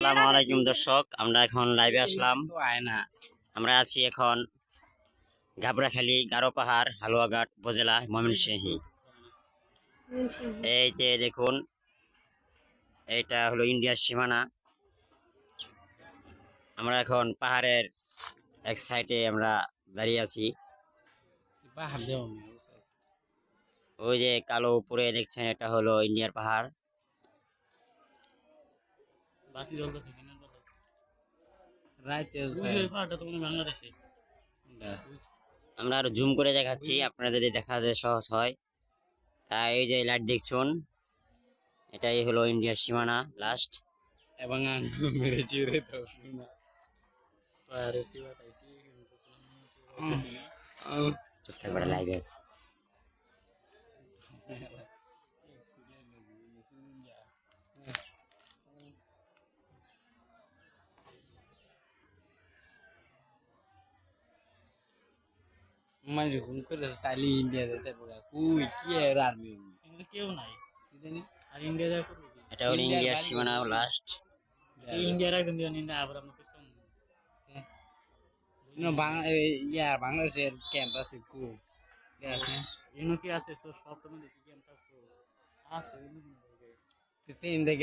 আসসালামু আলাইকুম দর্শক, আমরা এখন লাইভে আসলাম। আমরা আছি এখন গাবড়াখালী, গারো পাহাড়, হালুয়াঘাট উপজেলা, ময়মনসিংহ। এই যে দেখুন, এটা হলো ইন্ডিয়ার সীমানা। আমরা এখন পাহাড়ের এক সাইডে আমরা দাঁড়িয়ে আছি। ওই যে কালো উপরে দেখছেন, এটা হলো ইন্ডিয়ার পাহাড়। আমরা আরো জুম করে দেখাচ্ছি, আপনারা যদি দেখা যায় সহজ হয়। তাই এই যে লাইট দেখছুন, এটাই হলো ইন্ডিয়ার সীমানা লাস্ট। এবং মেরেছি রে তো শুনা চুপ থাকবে, লাইভ আছে। মানে ফোন করে চাইলে ইন্ডিয়া যেতে পারে কুই কি এর আর্মি কিন্তু কেউ নাই কি জানি আর ইন্ডিয়া যা করবে এটা হলো ইন্ডিয়ার সীমানা লাস্ট। ইন্ডিয়ার একজন দিয়ে নিন্দা আবার আমাকে বাংলাদেশের ক্যাম্প আছে কু আছে ইউনো কি আছে সব সময় দেখি কেমন আছে ইন্ডিয়া